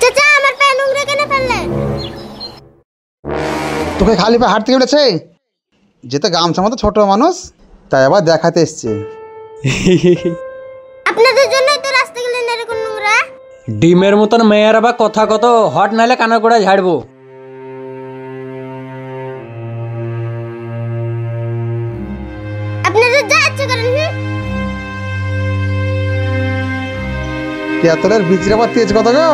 চাচা আমার পা নোংরা কেন ফেললেন? তোকে খালি পা হাঁটতে বলেছে? যেতে গামছা মতো ছোট মানুষ, তাই আবার দেখাতে এসছে। আপনাদের জন্যই তো রাস্তা গেলেন এরকম নোংরা। ডিমের মতন মেয়ের আবার কথা কত হট নাইলে কানা করে ঝাড়বো। আপনাদের যা ইচ্ছে করেন। তেঁতুলের বীজের আবার তেজ কত গো?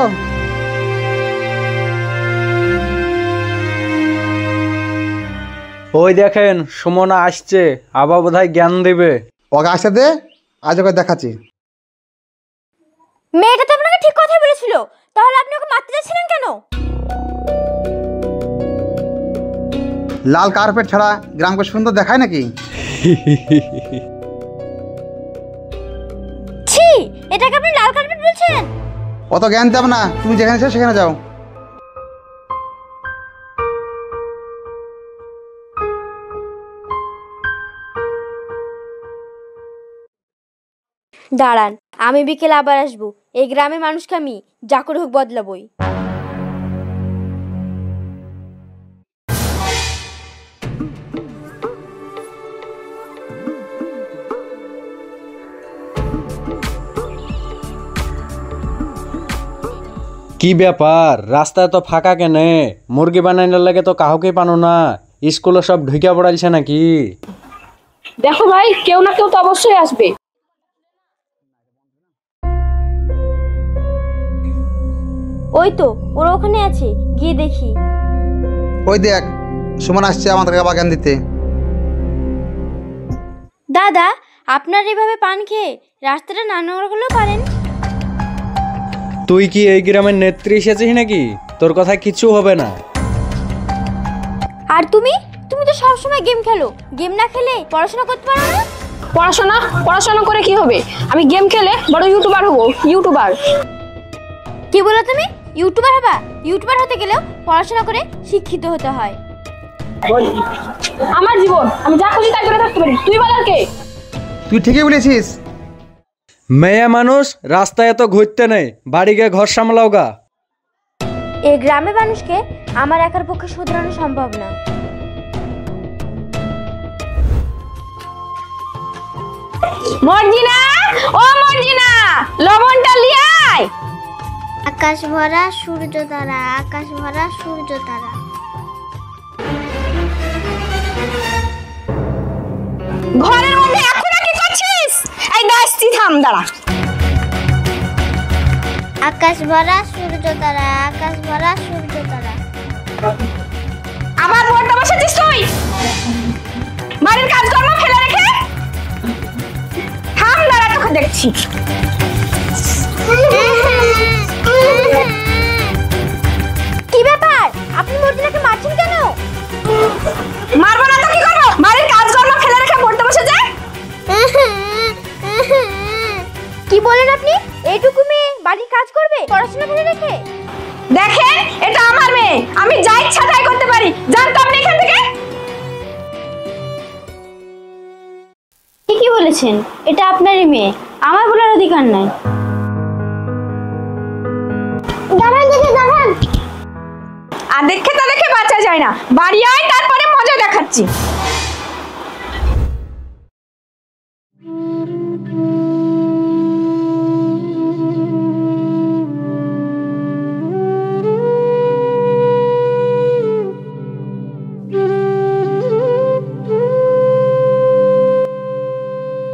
ওই দেখেন সুমনা আসছে, আবার বোধহয় জ্ঞান দেবে। ওকে আসতে দে, আজ ওকে দেখাচ্ছি। মেয়েটা তো আপনাকে ঠিক কথা বলেছিল, তাহলে আপনি ওকে মারতে যাচ্ছিলেন কেন? লাল কার্পেট ছাড়া গ্রামকে সুন্দর দেখায় নাকি? ছি, এটাকে আপনি লাল কার্পেট বলছেন? অত জ্ঞান দেব না, তুমি যেখানে চাও সেখানে যাও। দাঁড়ান, আমি বিকেলে আবার আসবো। এই গ্রামের মানুষকে আমি যা করে হোক বদলাবই। কি ব্যাপার, রাস্তায় তো ফাঁকা কেনে? মুরগি বানানোর লাগে তো কাউকে পানো না। স্কুলে সব ঢুকে পড়াইছে নাকি? দেখো ভাই, কেউ না কেউ তো অবশ্যই আসবে। ওই তো ওরা ওখানে আছে, গিয়ে দেখি। ওই দেখ, সুমন আসছে আমাদেরকে আবার জ্ঞান দিতে। দাদা, আপনার এভাবে পান খেয়ে রাস্তাটা না নোংরা করলেও পারেন। তুই কি এই গ্রামের নেত্রী এসেছিস নাকি? তোর কথা কিছু হবে না। আর তুমি তুমি তো সবসময় গেম খেলো। গেম না খেলে পড়াশোনা করতে পারো না? পড়াশোনা করে কি হবে? আমি গেম খেলে বড় ইউটিউবার হবো। ইউটিউবার? কি বলো তুমি? ইউটিউবার হবা? ইউটিউবার হতে গেলেও পড়াশোনা করে শিক্ষিত হতে হয়। আমার জীবন, আমি যা খুশি তাই করে থাকতে পারি। তুই বলার কে? তুই ঠিকই বলেছিস। মেয়ে মানুষ রাস্তায় এত ঘুরতে নেই, বাড়ি গিয়ে ঘর সামলাও গা। এই গ্রামের মানুষকে আমার একার পক্ষে শুধরানো সম্ভব না। মর্জিনা, ও মর্জিনা, লবণটা লিয়ে আয়। আকাশ ভরা সূর্য তারা, আকাশ ভরা সূর্য তারা। ঘরের মধ্যে এখন কি করছিস? এই দাঁড়াচ্ছি, থাম, দাঁড়া। আকাশ ভরা সূর্য তারা, আকাশ ভরা সূর্য তারা। আবার পড়তে বসেছিস তুই? বাড়ির কাজকর্ম ফেলে রেখে? থাম, দাঁড়া, তোকে দেখছি। কি ব্যাপার, আপনি মর্জিনাকে মারছেন কেন? মারবো না তো কি করবো? বাড়ির কাজকর্ম ফেলে রেখে পড়তে বসে যায়। কি বলেন আপনি? এইটুকু মেয়ে বাড়ির কাজ করবে পড়াশোনা ফেলে রেখে? দেখেন, এটা আমার মেয়ে, আমি যা ইচ্ছা তাই করতে পারি। জানতো আপনি এখান থেকে? ঠিকই বলেছেন, এটা আপনারই মেয়ে, আমার বলার অধিকার নাই। দাঁড়ান দেখে দাঁড়ান। আর দেখে তা দেখে বাঁচা যায় না। বাড়ি আয়, তারপরে মজা দেখাচ্ছি।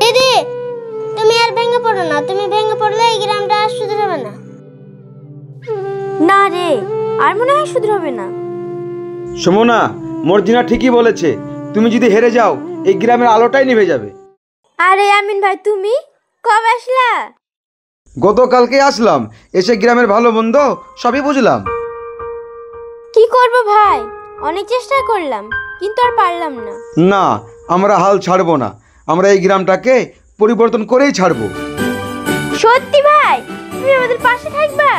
দিদি, তুমি আর ভেঙে পড়ো না। তুমি ভেঙে পড়লে এই গ্রামটা আর শুধরাবে না। না রে, আর মনে হয় শুধরাবে না। সুমনা, মর্জিনা ঠিকই বলেছে। তুমি যদি হেরে যাও, এই গ্রামের আলোটাই নিভে যাবে। আরে আমিন ভাই, তুমি কবে আসলা? গতকালকে আসলাম, এসে গ্রামের ভালো মন্দ সবই বুঝলাম। কি করব ভাই, অনেক চেষ্টা করলাম কিন্তু আর পারলাম না। না, আমরা হাল ছাড়বো না। আমরা এই গ্রামটাকে পরিবর্তন করেই ছাড়বো। সত্যি ভাই, তুমি আমাদের পাশে থাকবা?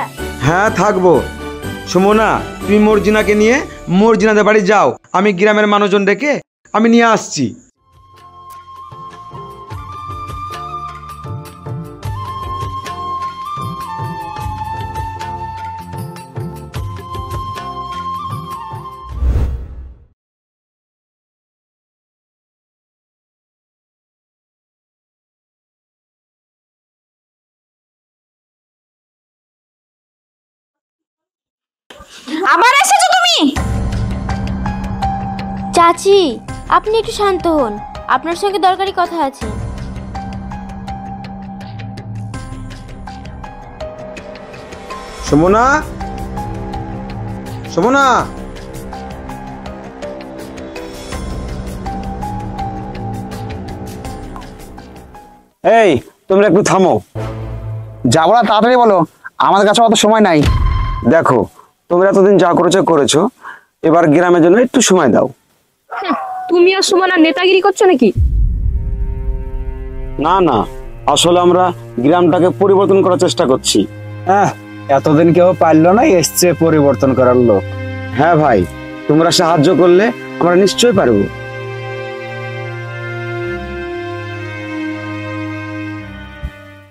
হ্যাঁ, থাকবো। সুমনা, তুমি মর্জিনাকে নিয়ে মর্জিনাদের বাড়ি যাও। আমি গ্রামের মানুষজন ডেকে আমি নিয়ে আসছি। আবার এসেছো তুমি? চাচি, আপনি একটু শান্ত হন, আপনার সঙ্গে দরকারি কথা আছে। সুমনা, সুমনা, এই তোমরা একটু থামো। যাবো না, তাড়াতাড়ি বলো, আমাদের কাছে অত সময় নাই। দেখো, তোমরা এতদিন যা করেছো করেছো, এবার গ্রামের জন্য একটু সময় দাও। তুমি আর সুমনা নেতাগিরি করছো নাকি? না না, আসলে আমরা গ্রামটাকে পরিবর্তন করার চেষ্টা করছি। এতদিন কেউ পারলো না, এসছে পরিবর্তন করার লোক। হ্যাঁ ভাই, তোমরা সাহায্য করলে আমরা নিশ্চয়ই পারবো।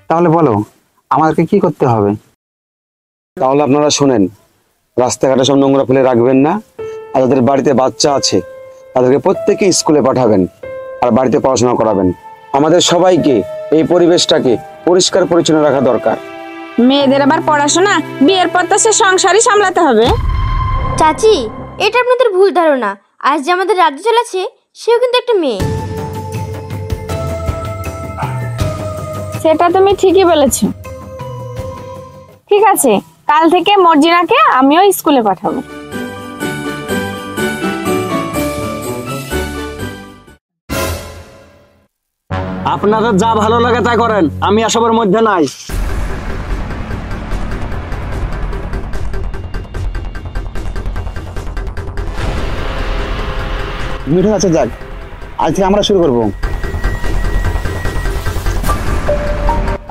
তাহলে বলো, আমাদেরকে কি করতে হবে? তাহলে আপনারা শোনেন, রাস্তাঘাটে সব নোংরা ফেলে রাখবেন না, আর যাদের বাড়িতে বাচ্চা আছে তাদেরকে প্রত্যেকে স্কুলে পাঠাবেন আর বাড়িতে পড়াশোনা করাবেন। আমাদের সবাইকে এই পরিবেশটাকে পরিষ্কার পরিচ্ছন্ন রাখা দরকার। মেয়েদের আবার পড়াশোনা, বিয়ের পর তো সে সংসারই সামলাতে হবে। চাচি, এটা আপনাদের ভুল ধারণা। আজ যে আমাদের রাজ্য চলেছে, সেও কিন্তু একটা মেয়ে। সেটা তুমি ঠিকই বলেছো। ঠিক আছে, কাল থেকে মর্জিনাকে আমিও স্কুলে পাঠাবো। আপনাদের যা ভালো লাগে তাই করেন, আমি এসবের মধ্যে নাই। মিঠুন আছে, যাক, আজ থেকে আমরা শুরু করবো।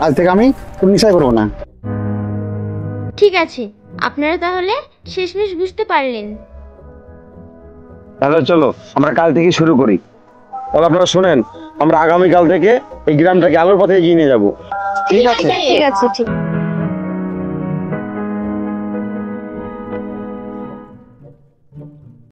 আজ থেকে আমি কোনো নিশাই করবো না। ঠিক আছে, আপনারা তাহলে শেষমেশ বুঝতে পারলেন। তাহলে চলো আমরা কাল থেকে শুরু করি। তাহলে আপনারা শোনেন, আমরা আগামীকাল থেকে এই গ্রামটাকে আলোর পথে এগিয়ে নিয়ে যাবো। ঠিক আছে। ঠিক আছে, ঠিক।